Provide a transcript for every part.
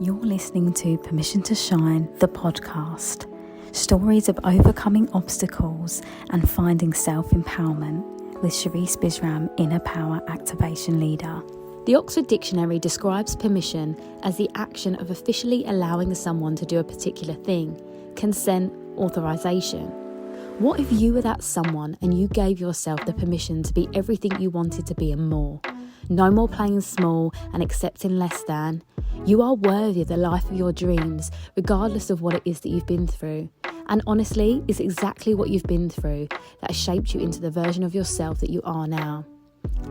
You're listening to Permission to Shine, the podcast. Stories of overcoming obstacles and finding self-empowerment with Sherisse Bisram, Inner Power Activation Leader. The Oxford Dictionary describes permission as the action of officially allowing someone to do a particular thing, consent, authorization. What if you were that someone and you gave yourself the permission to be everything you wanted to be and more? No more playing small and accepting less than. You are worthy of the life of your dreams, regardless of what it is that you've been through. And honestly, it's exactly what you've been through that has shaped you into the version of yourself that you are now.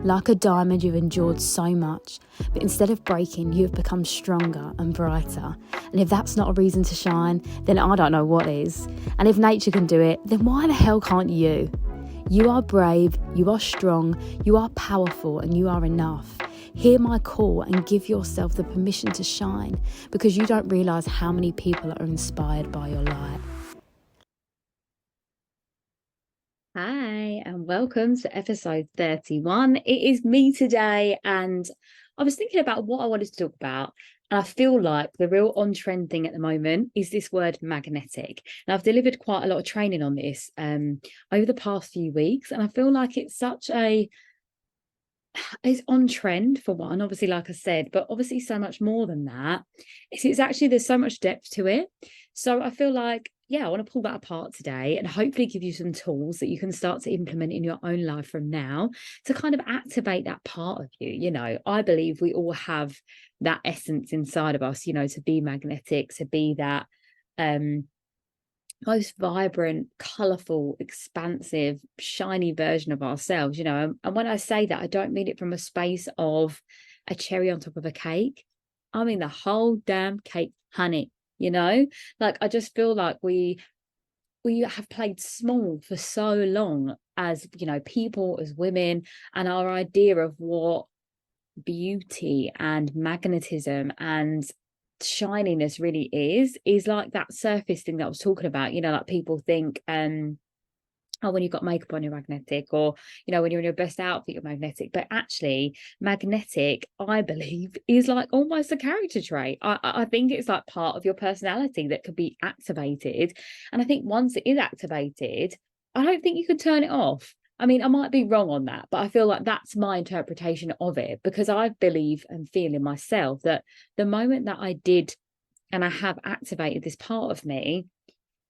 Like a diamond, you've endured so much, but instead of breaking, you have become stronger and brighter. And if that's not a reason to shine, then I don't know what is. And if nature can do it, then why the hell can't you? You are brave, you are strong, you are powerful, and you are enough. Hear my call and give yourself the permission to shine, because you don't realise how many people are inspired by your light. Hi, and welcome to episode 31. It is me today, and I was thinking about what I wanted to talk about. And I feel like the real on-trend thing at the moment is this word magnetic. And I've delivered quite a lot of training on this over the past few weeks. And I feel like it's on trend for one, obviously, like I said, but obviously so much more than that. It's actually, there's so much depth to it. So I feel like, I want to pull that apart today and hopefully give you some tools that you can start to implement in your own life from now to kind of activate that part of you. You know, I believe we all have that essence inside of us, you know, to be magnetic, to be that most vibrant, colourful, expansive, shiny version of ourselves, you know. And when I say that, I don't mean it from a space of a cherry on top of a cake. I mean the whole damn cake, honey. You know, like I just feel like we have played small for so long as, you know, people, as women, and our idea of what beauty and magnetism and shininess really is like that surface thing that I was talking about. You know, like people think oh, when you've got makeup on, you're magnetic, or, you know, when you're in your best outfit, you're magnetic. But actually, magnetic, I believe, is like almost a character trait. I think it's like part of your personality that could be activated. And I think once it is activated, I don't think you can turn it off. I mean, I might be wrong on that, but I feel like that's my interpretation of it, because I believe and feel in myself that the moment that I did and I have activated this part of me,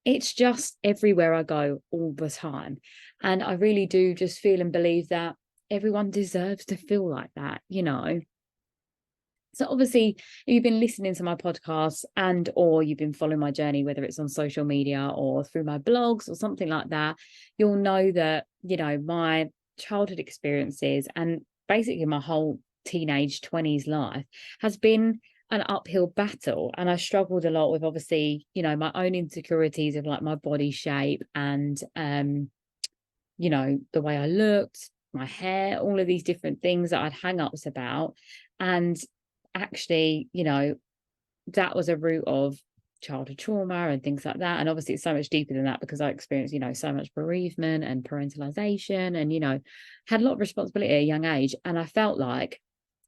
it's just everywhere I go all the time. And I really do just feel and believe that everyone deserves to feel like that, you know. So obviously, if you've been listening to my podcast and or you've been following my journey, whether it's on social media or through my blogs or something like that, you'll know that, you know, my childhood experiences and basically my whole teenage 20s life has been an uphill battle. And I struggled a lot with, obviously, you know, my own insecurities of like my body shape and you know, the way I looked, my hair, all of these different things that I'd hang ups about. And actually, you know, that was a root of childhood trauma and things like that. And obviously it's so much deeper than that, because I experienced, you know, so much bereavement and parentalization and, you know, had a lot of responsibility at a young age. And I felt like,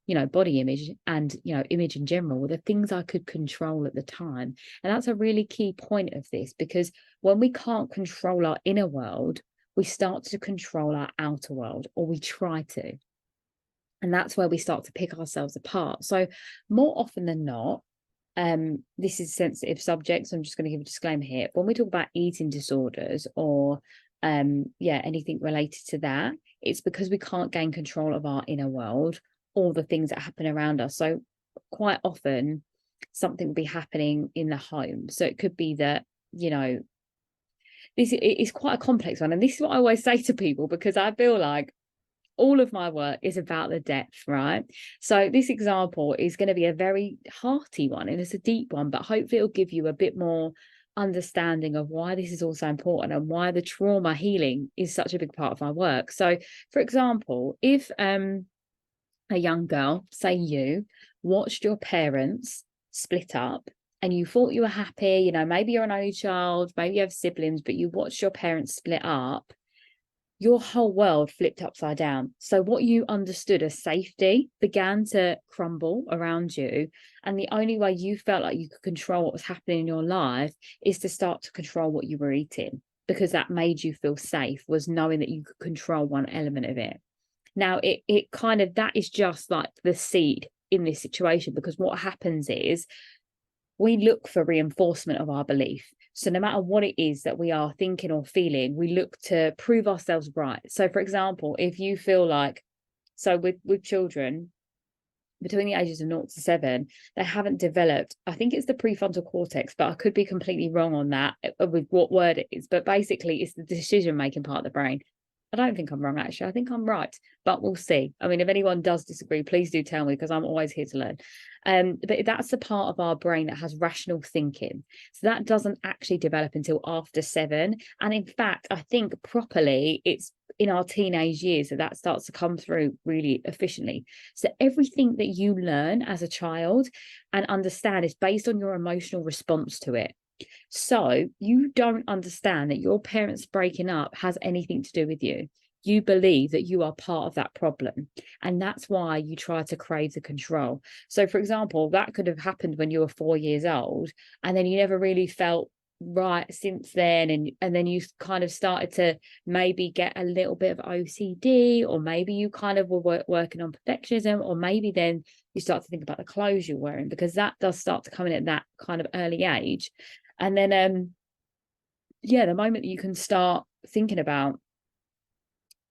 you know, body image and, you know, image in general were the things I could control at the time. And that's a really key point of this, because when we can't control our inner world, we start to control our outer world, or we try to. And that's where we start to pick ourselves apart. So more often than not, this is a sensitive subject, so I'm just going to give a disclaimer here. When we talk about eating disorders or anything related to that, it's because we can't gain control of our inner world, all the things that happen around us. So quite often something will be happening in the home. So it could be that, you know, this is quite a complex one. And this is what I always say to people, because I feel like all of my work is about the depth, right? So this example is going to be a very hearty one and it's a deep one, but hopefully it'll give you a bit more understanding of why this is also important and why the trauma healing is such a big part of my work. So for example, if a young girl, say you, watched your parents split up and you thought you were happy, you know, maybe you're an only child, maybe you have siblings, but you watched your parents split up, your whole world flipped upside down. So what you understood as safety began to crumble around you. And the only way you felt like you could control what was happening in your life is to start to control what you were eating, because that made you feel safe, was knowing that you could control one element of it. Now, it kind of, that is just like the seed in this situation, because what happens is we look for reinforcement of our belief. So no matter what it is that we are thinking or feeling, we look to prove ourselves right. So for example, if you feel like, so with children between the ages of 0 to 7, they haven't developed, I think it's the prefrontal cortex, but I could be completely wrong on that with what word it is. But basically, it's the decision-making part of the brain. I don't think I'm wrong, actually. I think I'm right, but we'll see. I mean, if anyone does disagree, please do tell me, because I'm always here to learn. But that's the part of our brain that has rational thinking. So that doesn't actually develop until after 7. And in fact, I think properly, it's in our teenage years that starts to come through really efficiently. So everything that you learn as a child and understand is based on your emotional response to it. So you don't understand that your parents breaking up has anything to do with you. You believe that you are part of that problem. And that's why you try to crave the control. So, for example, that could have happened when you were 4 years old, and then you never really felt right since then. And then you kind of started to maybe get a little bit of OCD, or maybe you kind of were working on perfectionism, or maybe then you start to think about the clothes you're wearing, because that does start to come in at that kind of early age. And then, yeah, the moment that you can start thinking about,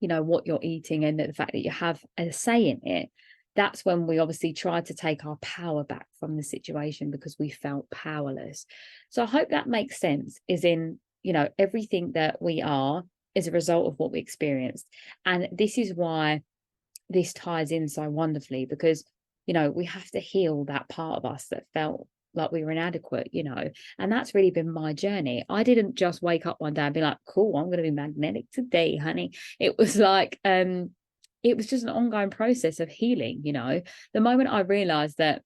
what you're eating and the fact that you have a say in it, that's when we obviously try to take our power back from the situation, because we felt powerless. So I hope that makes sense, is in, everything that we are is a result of what we experienced. And this is why this ties in so wonderfully, because, we have to heal that part of us that felt like we were inadequate, and that's really been my journey. I didn't just wake up one day and be like, cool, I'm going to be magnetic today, honey. It was like, it was just an ongoing process of healing. The moment I realized that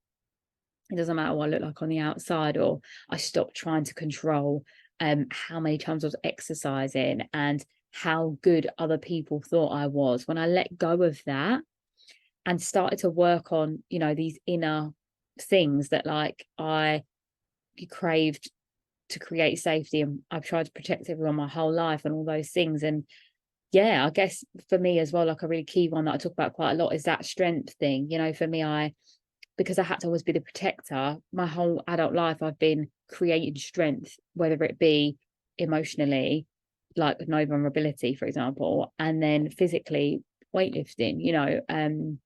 it doesn't matter what I look like on the outside, or I stopped trying to control how many times I was exercising and how good other people thought I was, when I let go of that and started to work on, these inner things that, like, I craved to create safety, and I've tried to protect everyone my whole life and all those things. And yeah, I guess for me as well, like a really key one that I talk about quite a lot is that strength thing. For me, because I had to always be the protector, my whole adult life, I've been creating strength, whether it be emotionally, like no vulnerability, for example, and then physically, weightlifting,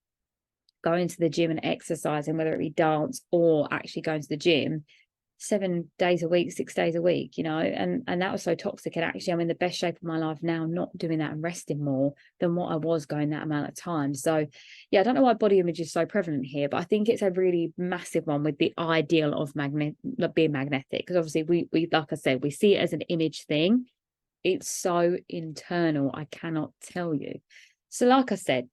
going to the gym and exercising, whether it be dance or actually going to the gym 7 days a week, 6 days a week, and that was so toxic. And actually, I'm in the best shape of my life now, not doing that and resting more than what I was going that amount of time. So yeah, I don't know why body image is so prevalent here, but I think it's a really massive one, with the ideal of being magnetic, because obviously we like I said, we see it as an image thing. It's so internal, I cannot tell you. So like I said,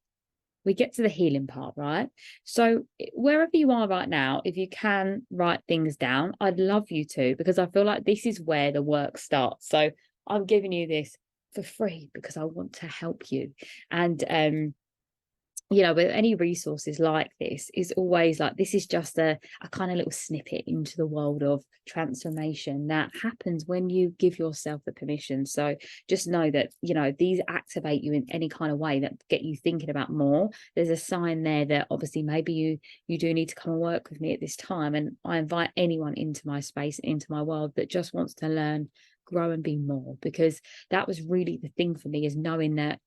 we get to the healing part, right? So wherever you are right now, if you can write things down, I'd love you to, because I feel like this is where the work starts. So I'm giving you this for free because I want to help you. And with any resources like this, is always like, this is just a kind of little snippet into the world of transformation that happens when you give yourself the permission. So just know that, these activate you in any kind of way that get you thinking about more. There's a sign there that obviously maybe you do need to come and work with me at this time. And I invite anyone into my space, into my world, that just wants to learn, grow and be more, because that was really the thing for me, is knowing that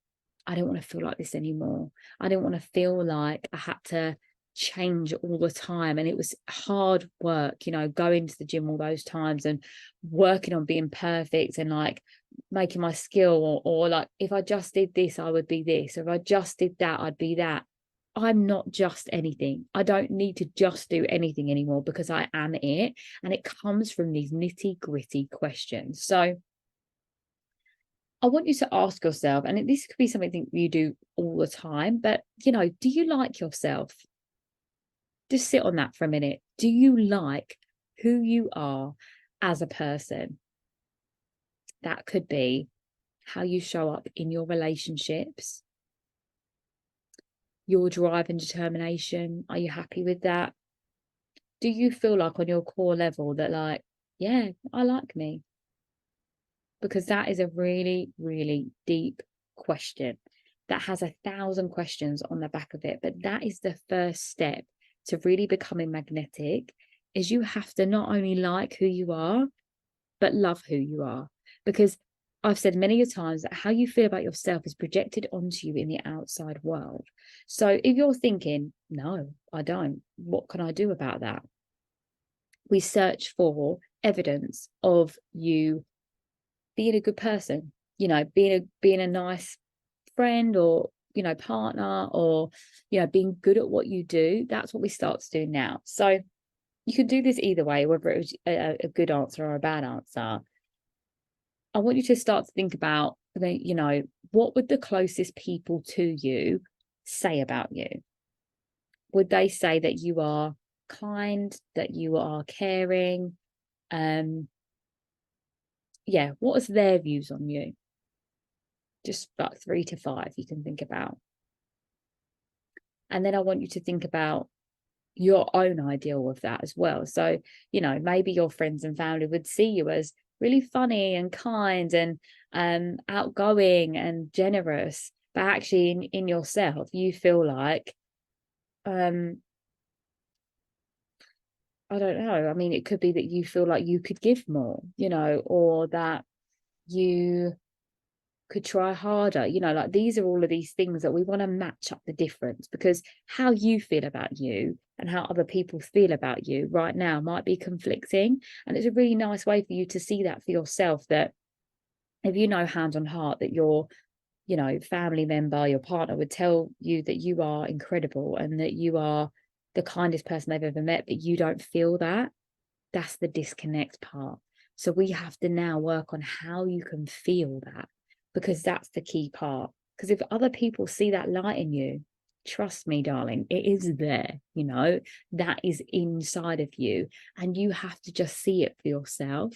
I don't want to feel like this anymore. I didn't want to feel like I had to change all the time. And it was hard work, going to the gym all those times and working on being perfect, and like making my skill, or like, if I just did this, I would be this. Or if I just did that, I'd be that. I'm not just anything. I don't need to just do anything anymore, because I am it. And it comes from these nitty gritty questions. So I want you to ask yourself, and this could be something you do all the time, but, do you like yourself? Just sit on that for a minute. Do you like who you are as a person? That could be how you show up in your relationships, your drive and determination. Are you happy with that? Do you feel like on your core level that like, yeah, I like me? Because that is a really, really deep question that has 1,000 questions on the back of it. But that is the first step to really becoming magnetic, is you have to not only like who you are, but love who you are. Because I've said many a times that how you feel about yourself is projected onto you in the outside world. So if you're thinking, no, I don't, what can I do about that? We search for evidence of you being a good person, you know, being a nice friend, or, you know, partner, or, you know, being good at what you do. That's what we start to do now. So you can do this either way, whether it was a good answer or a bad answer. I want you to start to think about, you know, what would the closest people to you say about you? Would they say that you are kind, that you are caring? Yeah, what is their views on you? Just about 3 to 5 you can think about. And then I want you to think about your own ideal of that as well. So, you know, maybe your friends and family would see you as really funny and kind and outgoing and generous, but actually in yourself, you feel like, I don't know. I mean, it could be that you feel like you could give more, you know, or that you could try harder, you know, like these are all of these things that we want to match up the difference, because how you feel about you and how other people feel about you right now might be conflicting. And it's a really nice way for you to see that for yourself, that if you know hand on heart that your, you know, family member, your partner would tell you that you are incredible and that you are the kindest person they've ever met, but you don't feel that, that's the disconnect part. So we have to now work on how you can feel that, because that's the key part. Because if other people see that light in you, trust me, darling, it is there, you know, that is inside of you, and you have to just see it for yourself.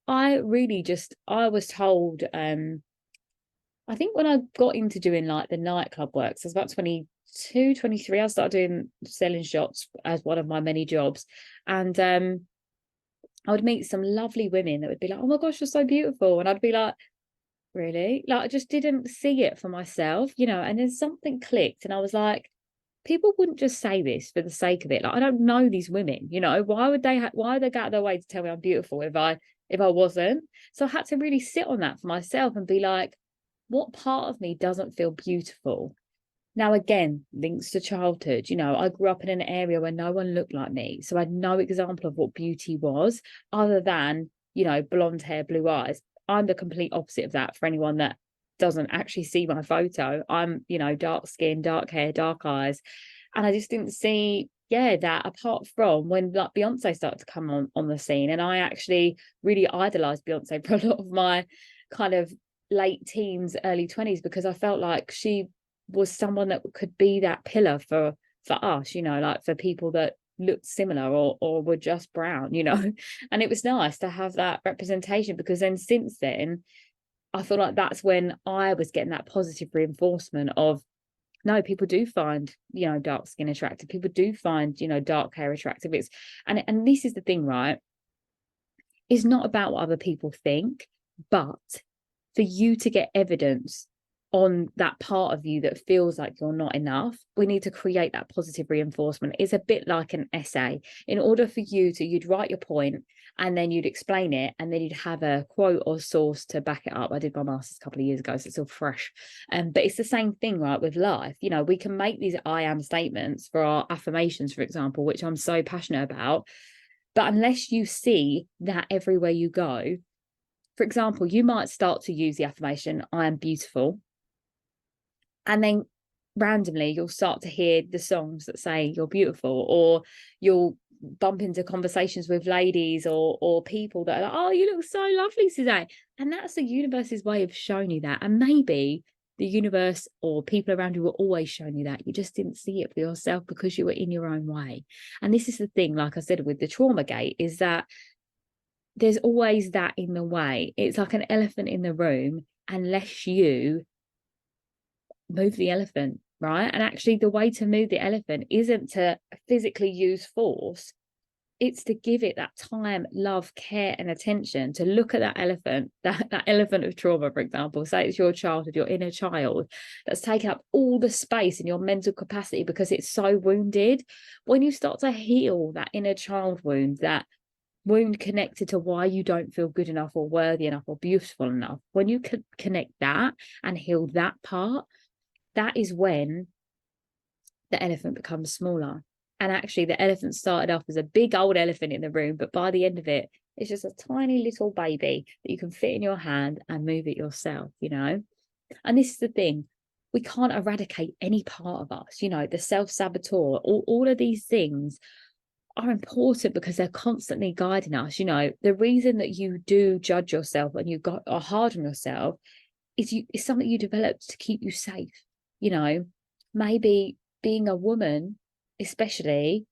I was told, I think when I got into doing like the nightclub work, so I was about 22, 23, I started doing selling shots as one of my many jobs. And I would meet some lovely women that would be like, oh my gosh, you're so beautiful. And I'd be like, really? Like, I just didn't see it for myself, you know, and then something clicked and I was like, people wouldn't just say this for the sake of it. Like, I don't know these women, you know, why would they go out of their way to tell me I'm beautiful if I wasn't? So I had to really sit on that for myself and be like, what part of me doesn't feel beautiful? Now, again, links to childhood. You know, I grew up in an area where no one looked like me. So I had no example of what beauty was other than, you know, blonde hair, blue eyes. I'm the complete opposite of that for anyone that doesn't actually see my photo. I'm, you know, dark skin, dark hair, dark eyes. And I just didn't see, yeah, that, apart from when like Beyonce started to come on the scene. And I actually really idolized Beyonce for a lot of my kind of late teens, early 20s, because I felt like she was someone that could be that pillar for us, you know, like for people that looked similar or were just brown, you know. And it was nice to have that representation, because then since then I feel like that's when I was getting that positive reinforcement of, no, people do find, you know, dark skin attractive, people do find, you know, dark hair attractive. It's and this is the thing, right? It's not about what other people think, but for you to get evidence on that part of you that feels like you're not enough, we need to create that positive reinforcement. It's a bit like an essay. In order for you'd write your point and then you'd explain it, and then you'd have a quote or source to back it up. I did my master's a couple of years ago, so it's all fresh. But it's the same thing, right, with life. You know, we can make these I am statements for our affirmations, for example, which I'm so passionate about. But unless you see that everywhere you go, for example, you might start to use the affirmation, I am beautiful. And then randomly you'll start to hear the songs that say you're beautiful, or you'll bump into conversations with ladies or people that are like, oh, you look so lovely today. And that's the universe's way of showing you that. And maybe the universe or people around you were always showing you that. You just didn't see it for yourself because you were in your own way. And this is the thing, like I said, with the trauma gate, is that there's always that in the way. It's like an elephant in the room, unless you move the elephant, right? And actually the way to move the elephant isn't to physically use force. It's to give it that time, love, care, and attention to look at that elephant, that elephant of trauma, for example. Say it's your childhood, your inner child, that's taken up all the space in your mental capacity because it's so wounded. When you start to heal that inner child wound, that wound connected to why you don't feel good enough or worthy enough or beautiful enough, when you connect that and heal that part, that is when the elephant becomes smaller. And actually, the elephant started off as a big old elephant in the room, but by the end of it, it's just a tiny little baby that you can fit in your hand and move it yourself, you know? And this is the thing, we can't eradicate any part of us, you know, the self-saboteur, all of these things are important because they're constantly guiding us. You know, the reason that you do judge yourself and are hard on yourself is it's something you developed to keep you safe. You know, maybe being a woman, especially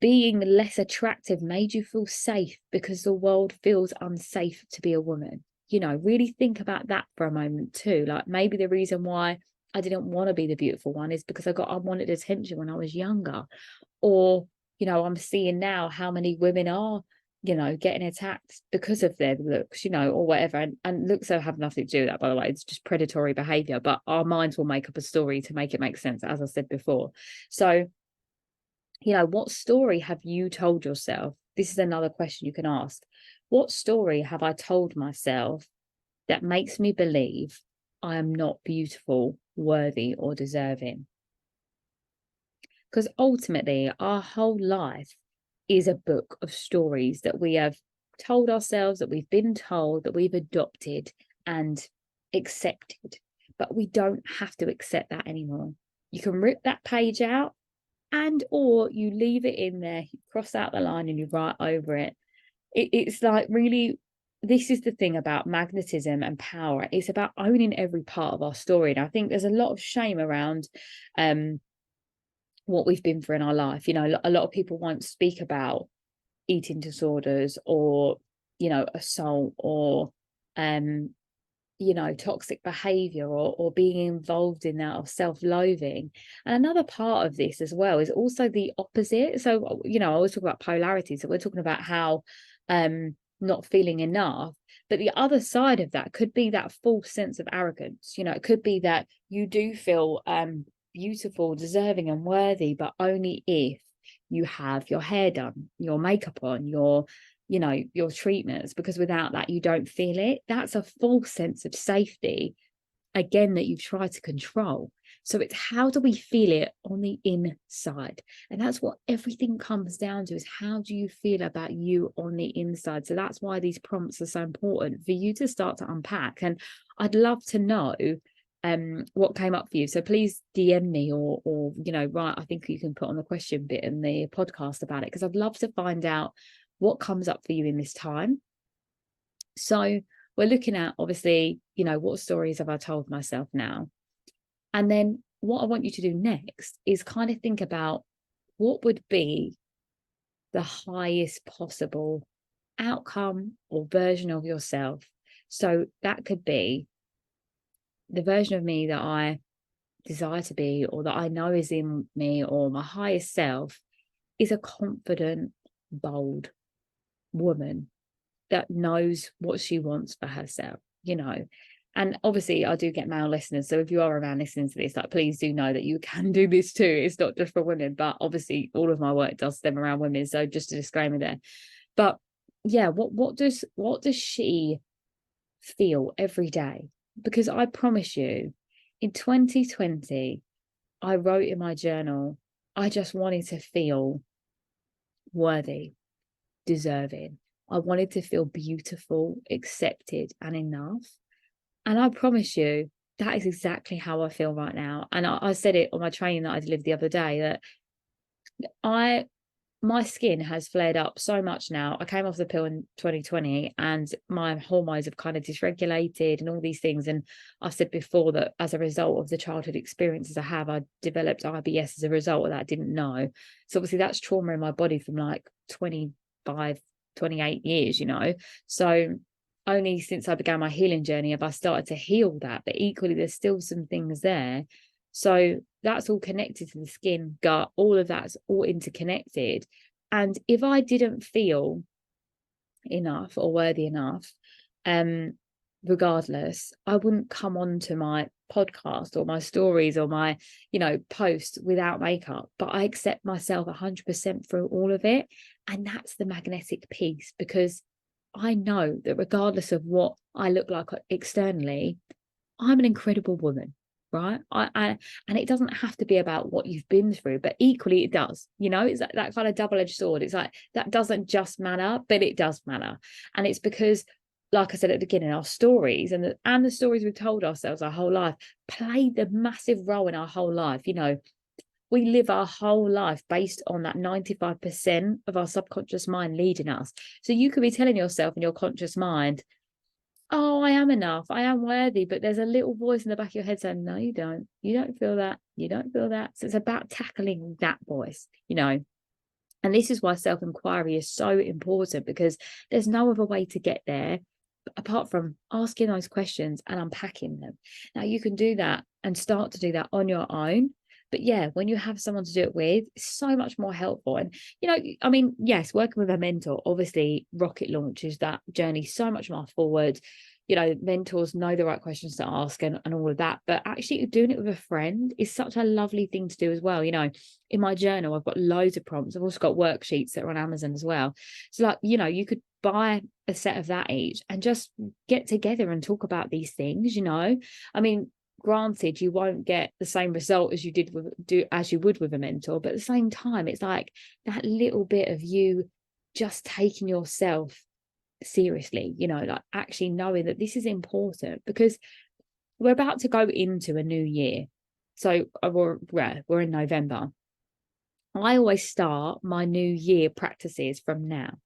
being less attractive, made you feel safe because the world feels unsafe to be a woman. You know, really think about that for a moment too. Like maybe the reason why I didn't want to be the beautiful one is because I wanted attention when I was younger. Or, you know, I'm seeing now how many women are, you know, getting attacked because of their looks, you know, or whatever. And looks have nothing to do with that, by the way. It's just predatory behavior, but our minds will make up a story to make it make sense, as I said before. So, you know, what story have you told yourself? This is another question you can ask. What story have I told myself that makes me believe I am not beautiful, worthy, or deserving? Because ultimately, our whole life is a book of stories that we have told ourselves, that we've been told, that we've adopted and accepted. But we don't have to accept that anymore. You can rip that page out, and or you leave it in there, you cross out the line and you write over it. It's like, really, this is the thing about magnetism and power. It's about owning every part of our story. And I think there's a lot of shame around what we've been through in our life. You know, a lot of people won't speak about eating disorders or, you know, assault or you know, toxic behavior or being involved in that, or self-loathing. And another part of this as well is also the opposite. So, you know, I always talk about polarity. So we're talking about how not feeling enough, but the other side of that could be that false sense of arrogance. You know, it could be that you do feel beautiful, deserving and worthy, but only if you have your hair done, your makeup on, your, you know, your treatments, because without that you don't feel it. That's a false sense of safety, again, that you try to control. So it's, how do we feel it on the inside? And that's what everything comes down to, is how do you feel about you on the inside? So that's why these prompts are so important for you to start to unpack. And I'd love to know what came up for you. So please DM me or you know, right, I think you can put on the question bit in the podcast about it, because I'd love to find out what comes up for you in this time. So we're looking at, obviously, you know, what stories have I told myself now? And then what I want you to do next is kind of think about what would be the highest possible outcome or version of yourself. So that could be the version of me that I desire to be, or that I know is in me, or my highest self is a confident, bold woman that knows what she wants for herself, you know. And obviously I do get male listeners, so if you are around listening to this, like, please do know that you can do this too. It's not just for women, but obviously all of my work does stem around women, so just a disclaimer there. But yeah, what does she feel every day? Because I promise you, in 2020 I wrote in my journal, I just wanted to feel worthy, deserving. I wanted to feel beautiful, accepted and enough. And I promise you, that is exactly how I feel right now. And I said it on my training that I delivered the other day, that my skin has flared up so much now. I came off the pill in 2020 and my hormones have kind of dysregulated and all these things. And I've said before that as a result of the childhood experiences I developed IBS as a result of that. I didn't know. So obviously that's trauma in my body from like 25, 28 years, you know. So only since I began my healing journey have I started to heal that, but equally there's still some things there. So that's all connected to the skin, gut, all of that's all interconnected. And if I didn't feel enough or worthy enough, regardless, I wouldn't come on to my podcast or my stories or my, post without makeup. But I accept myself 100% through all of it. And that's the magnetic piece, because I know that regardless of what I look like externally, I'm an incredible woman, right? And it doesn't have to be about what you've been through, but equally it does. It's that kind of double-edged sword. It's like that doesn't just matter, but it does matter. And it's because, like I said at the beginning, our stories and the stories we've told ourselves our whole life played a massive role in our whole life. We live our whole life based on that 95% of our subconscious mind leading us. So you could be telling yourself in your conscious mind, oh, I am enough, I am worthy, but there's a little voice in the back of your head saying, no, you don't feel that, you don't feel that. So it's about tackling that voice, and this is why self-inquiry is so important, because there's no other way to get there apart from asking those questions and unpacking them. Now you can do that and start to do that on your own. But yeah, when you have someone to do it with, it's so much more helpful. And, yes, working with a mentor obviously rocket launches that journey so much more forward. Mentors know the right questions to ask and all of that. But actually doing it with a friend is such a lovely thing to do as well. In my journal, I've got loads of prompts. I've also got worksheets that are on Amazon as well. So you could buy a set of that each and just get together and talk about these things. Granted, you won't get the same result as you would with a mentor, but at the same time, it's like that little bit of you just taking yourself seriously, like actually knowing that this is important, because we're about to go into a new year. So we're in November. I always start my new year practices from now,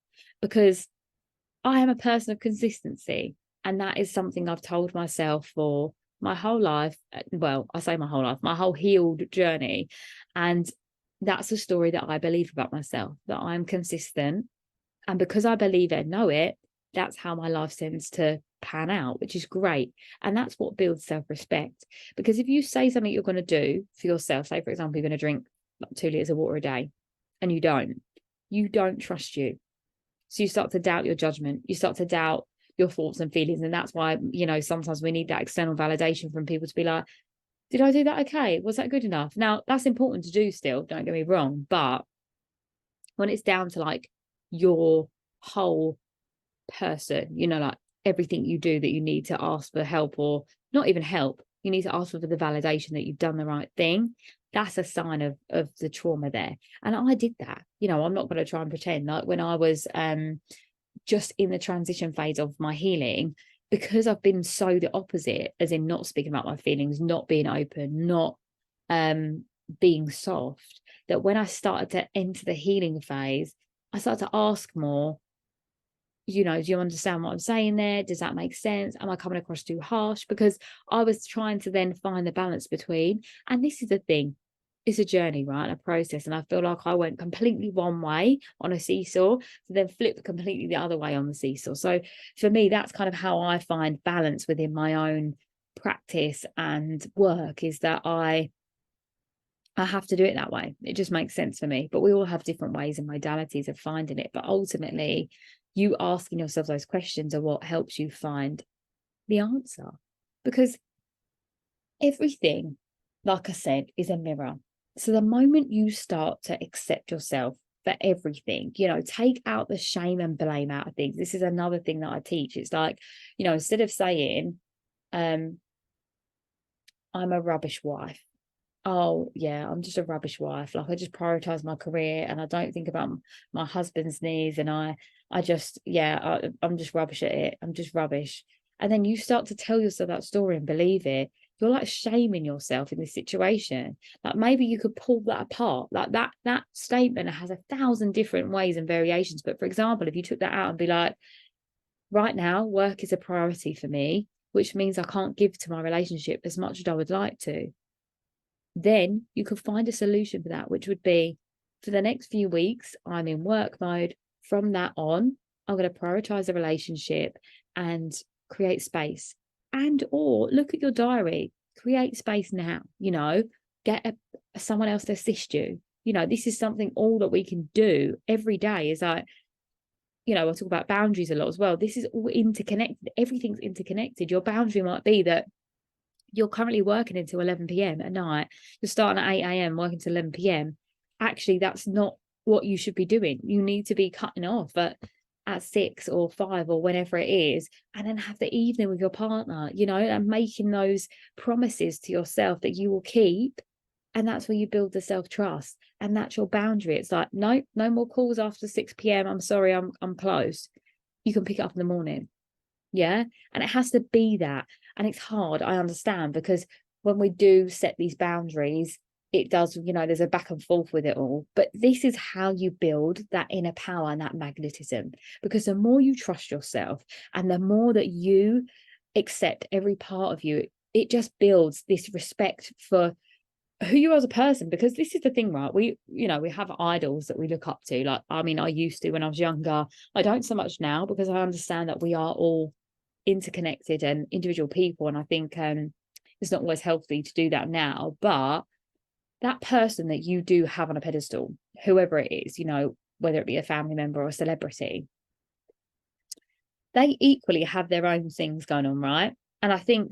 because I am a person of consistency, and that is something I've told myself for my whole life. Well, I say my whole life, my whole healed journey. And that's a story that I believe about myself, that I'm consistent. And because I believe it, know it, that's how my life tends to pan out, which is great. And that's what builds self-respect. Because if you say something you're going to do for yourself, say, for example, you're going to drink 2 liters of water a day, and you don't trust you. So you start to doubt your judgment. You start to doubt your thoughts and feelings. And that's why, sometimes we need that external validation from people to be like, did I do that okay? Was that good enough? Now, that's important to do still, don't get me wrong. But when it's down to like your whole person, like everything you do that you need to ask for help, or not even help, you need to ask for the validation that you've done the right thing. That's a sign of the trauma there. And I did that. I'm not going to try and pretend. Like when I was just in the transition phase of my healing, because I've been so the opposite, as in not speaking about my feelings, not being open, not being soft, that when I started to enter the healing phase, I started to ask more, do you understand what I'm saying there? Does that make sense? Am I coming across too harsh? Because I was trying to then find the balance between, and this is the thing, it's a journey, right? A process. And I feel like I went completely one way on a seesaw, to then flip completely the other way on the seesaw. So for me, that's kind of how I find balance within my own practice and work, is that I have to do it that way. It just makes sense for me. But we all have different ways and modalities of finding it. But ultimately, you asking yourself those questions are what helps you find the answer. Because everything, like I said, is a mirror. So the moment you start to accept yourself for everything, take out the shame and blame out of things. This is another thing that I teach. It's like, instead of saying, I'm a rubbish wife. Oh yeah, I'm just a rubbish wife. Like I just prioritize my career and I don't think about my husband's needs, and I'm just rubbish at it. I'm just rubbish. And then you start to tell yourself that story and believe it. You're like shaming yourself in this situation. Like maybe you could pull that apart. Like that statement has 1,000 different ways and variations. But for example, if you took that out and be like, right now, work is a priority for me, which means I can't give to my relationship as much as I would like to. Then you could find a solution for that, which would be, for the next few weeks, I'm in work mode. From that on, I'm going to prioritize the relationship and create space. And or look at your diary, create space now, get someone else to assist you. This is something all that we can do every day. Is like, I talk about boundaries a lot as well. This is all interconnected. Everything's interconnected. Your boundary might be that you're currently working until 11 p.m. at night. You're starting at 8 a.m., working till 11 p.m. Actually, that's not what you should be doing. You need to be cutting off at 6 or 5 or whenever it is, and then have the evening with your partner, and making those promises to yourself that you will keep. And that's where you build the self-trust. And that's your boundary. It's like, no more calls after 6 p.m. I'm sorry, I'm closed. You can pick it up in the morning. Yeah. And it has to be that. And it's hard, I understand, because when we do set these boundaries, it does, there's a back and forth with it all. But this is how you build that inner power and that magnetism. Because the more you trust yourself and the more that you accept every part of you, it just builds this respect for who you are as a person. Because this is the thing, right? We have idols that we look up to. Like, I mean, I used to when I was younger. I don't so much now, because I understand that we are all interconnected and individual people. And I think it's not always healthy to do that now. But that person that you do have on a pedestal, whoever it is, whether it be a family member or a celebrity, they equally have their own things going on, right? And I think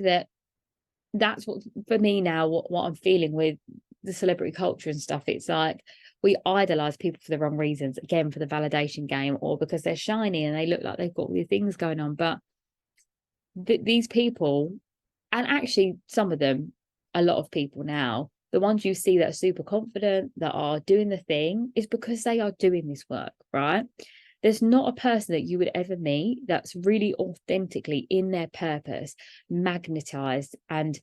that's what, for me now, what I'm feeling with the celebrity culture and stuff. It's like we idolize people for the wrong reasons, again, for the validation game, or because they're shiny and they look like they've got all these things going on. But these people, and actually some of them, a lot of people now, the ones you see that are super confident, that are doing the thing, is because they are doing this work, right? There's not a person that you would ever meet that's really authentically in their purpose, magnetized and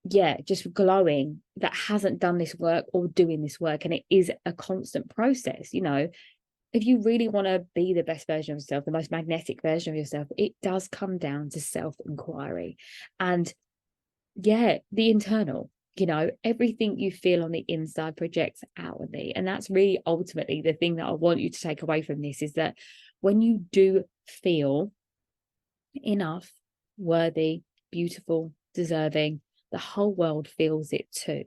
just glowing, that hasn't done this work or doing this work. And it is a constant process. If you really want to be the best version of yourself, the most magnetic version of yourself, it does come down to self-inquiry and the internal. Everything you feel on the inside projects outwardly. And that's really ultimately the thing that I want you to take away from this, is that when you do feel enough, worthy, beautiful, deserving, the whole world feels it too.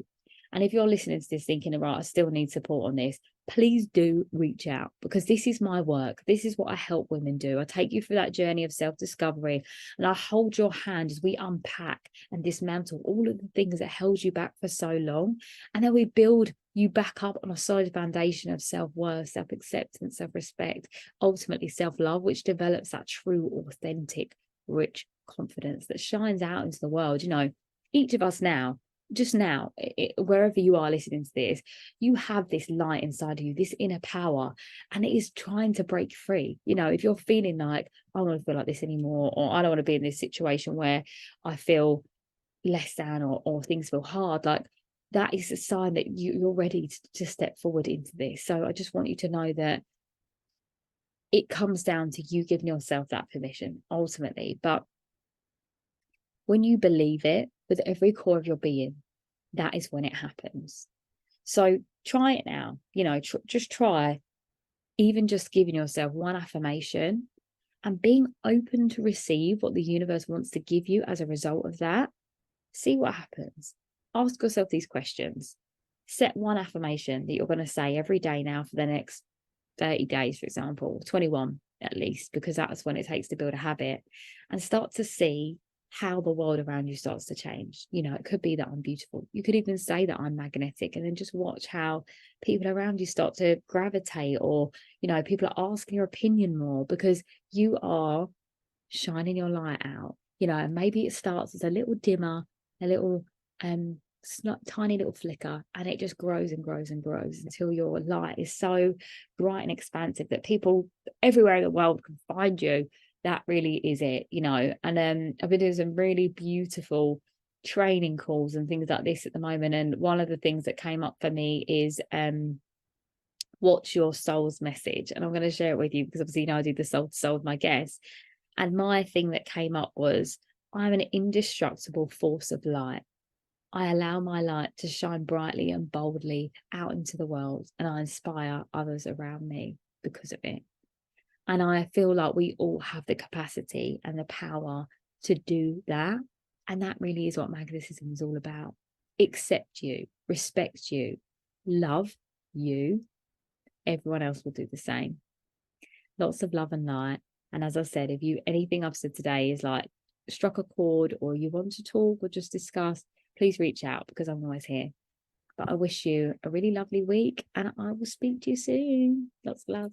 And if you're listening to this thinking, right, I still need support on this, please do reach out, because this is my work. This is what I help women do. I take you through that journey of self-discovery, and I hold your hand as we unpack and dismantle all of the things that held you back for so long. And then we build you back up on a solid foundation of self-worth, self-acceptance, self-respect, ultimately self-love, which develops that true, authentic, rich confidence that shines out into the world. Each of us now, wherever you are listening to this, you have this light inside of you, this inner power, and it is trying to break free. If you're feeling like, I don't want to feel like this anymore, or I don't want to be in this situation where I feel less than, or things feel hard, like that is a sign that you're ready to step forward into this. So I just want you to know that it comes down to you giving yourself that permission ultimately. But when you believe it with every core of your being, that is when it happens. So try it now. Just try, even just giving yourself one affirmation and being open to receive what the universe wants to give you as a result of that. See what happens. Ask yourself these questions. Set one affirmation that you're going to say every day now for the next 30 days, for example, 21 at least, because that's when it takes to build a habit, and start to see how the world around you starts to change. It could be that I'm beautiful. You could even say that I'm magnetic, and then just watch how people around you start to gravitate, or, people are asking your opinion more because you are shining your light out. And maybe it starts as a little dimmer, a little tiny little flicker, and it just grows and grows and grows until your light is so bright and expansive that people everywhere in the world can find you. That really is it. And I've been doing some really beautiful training calls and things like this at the moment, and one of the things that came up for me is what's your soul's message? And I'm going to share it with you, because obviously I do the soul to soul with my guests, and my thing that came up was, I'm an indestructible force of light. I allow my light to shine brightly and boldly out into the world, and I inspire others around me because of it. And I feel like we all have the capacity and the power to do that. And that really is what magnetism is all about. Accept you, respect you, love you. Everyone else will do the same. Lots of love and light. And as I said, if you anything I've said today is like struck a chord, or you want to talk or just discuss, please reach out, because I'm always here. But I wish you a really lovely week, and I will speak to you soon. Lots of love.